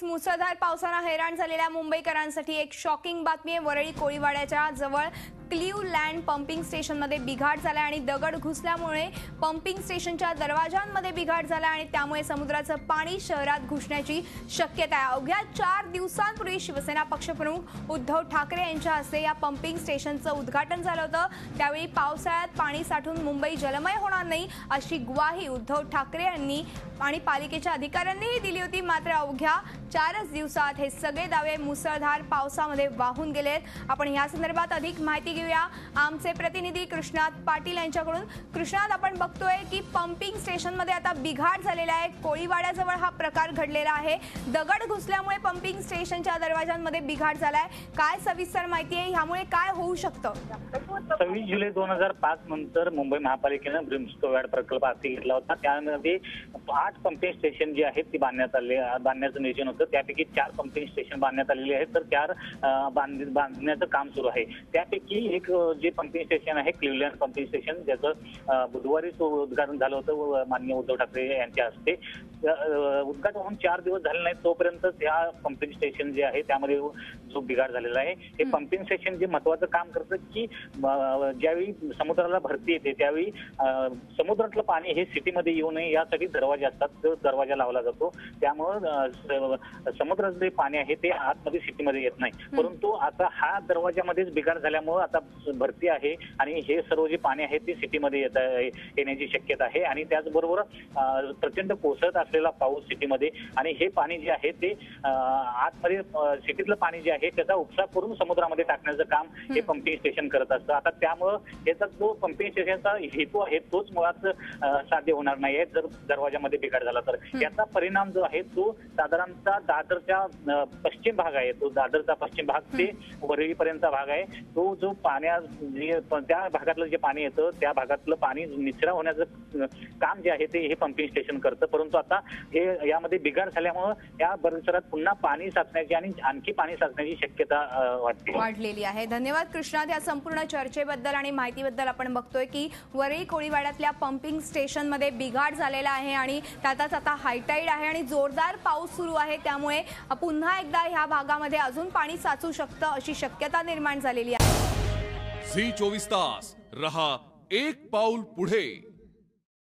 मुसळधार पावसाने हैराण झालेल्या मुंबईकरांसाठी एक शॉकिंग बातमी आहे। वरळी कोळीवाड्याच्या जवळ क्लिव्हलँड पंपिंग स्टेशनमध्ये बिघाड झाला आणि दगड घुसल्यामुळे पंपिंग स्टेशनच्या दरवाजांमध्ये बिघाड झाला आणि त्यामुळे समुद्राचं पाणी शहरात घुसण्याची शक्यता आहे। अवघ्या 4 दिवसांपूर्वी शिवसेना पक्षप्रमुख उद्धव ठाकरे यांच्या हस्ते या पंपिंग स्टेशनचं उद्घाटन झालं होतं। त्यावेळी पावसाळ्यात पाणी साठून मुंबई जलमय होणार नाही अशी ग्वाही उद्धव ठाकरे यांनी आणि पालिकेच्या अधिकाऱ्यांनीही दिली होती। मात्र अवघ्या 4 दिवसात हे सगळे दावे मुसळधार पावसामध्ये वाहून गेलेत। आपण या संदर्भात अधिक माहिती घेऊया आमचे प्रतिनिधी कृष्णात पाटील यांच्याकडून। कृष्णात, आपण बघतोय की पंपिंग स्टेशनमध्ये आता बिघाड झालेला आहे। कोळीवाड्याजवळ हा प्रकार घडलेला आहे। दगड घुसल्यामुळे पंपिंग स्टेशनच्या दरवाजांमध्ये बिघाड झालाय। काय सविस्तर माहिती आहे, ह्यामुळे काय होऊ शकतं? 26 जुलै 2005 नंतर मुंबई महापालिकेने ब्रिमस्टोन प्रकल्प हाती घेतला होता। त्यामध्ये 8 पंपिंग स्टेशन जे आहेत ती बांधण्याचं नियोजन होतं। त्यापैकी 4 पंपिंग स्टेशन बांधण्यात आलेले आहेत, तर 4 बांधण्याचं काम सुरू आहे। त्यापैकी एक जे पंपिंग स्टेशन आहे क्लिव्हलँड पंपिंग स्टेशन, ज्याचं बुधवारीच उद्घाटन झालं होतं माननीय उद्धव ठाकरे यांच्या हस्ते। उद्घाटन होऊन 4 दिवस झाले नाहीत तोपर्यंत त्या पंपिंग स्टेशन जे आहे त्यामध्ये जो बिघाड झालेला आहे, हे पंपिंग स्टेशन जे महत्वाचं काम करतं की ज्यावेळी समुद्राला भरती येते त्यावेळी समुद्रातलं पाणी हे सिटीमध्ये येऊ नये यासाठी दरवाजे असतात, तो दरवाजा लावला जातो। त्यामुळं समुद्राचं जे पाणी आहे ते आतमध्ये सिटीमध्ये येत नाही। परंतु आता हा दरवाजामध्येच बिघाड झाल्यामुळे आता भरती आहे आणि हे सर्व जे पाणी आहे ते सिटीमध्ये येण्याची शक्यता आहे। आणि त्याचबरोबर प्रचंड कोसळत असलेला पाऊस सिटीमध्ये आणि हे पाणी जे आहे ते आतमध्ये सिटीतलं पाणी जे आहे त्याचा उपसा करून समुद्रामध्ये टाकण्याचं काम हे पंपिंग स्टेशन करत असतं। आता त्यामुळं याचा जो पंपिंग स्टेशनचा हेतू आहे तोच मुळात साध्य होणार नाहीये जर दरवाजामध्ये बिघाड झाला तर। याचा परिणाम जो आहे तो साधारणतः दादरच्या पश्चिम भाग आहे, तो दादरचा पश्चिम भाग ते वरळीपर्यंतचा भाग आहे, तो जो त्या भागातलं जे पाणी येतं त्या भागातलं पाणी निचरा होण्याचं काम जे आहे ते हे पंपिंग स्टेशन करतं। परंतु आता हे यामध्ये बिघाड झाल्यामुळे या परिसरात पुन्हा पाणी साचण्याची आणि आणखी पाणी साचण्याची शक्यता वाढलेली आहे। धन्यवाद कृष्णात, या संपूर्ण चर्चेबद्दल आणि माहितीबद्दल। आपण बघतोय की वरळी कोळीवाड्यातल्या पंपिंग स्टेशनमध्ये बिघाड झालेला आहे आणि त्यातच आता हायटाईड आहे आणि जोरदार पाऊस सुरू आहे, त्यामुळे पुन्हा एकदा ह्या भागामध्ये अजून पाणी साचू शकतं अशी शक्यता निर्माण झालेली आहे। झी 24 तास रहा एक पाऊल पुढे।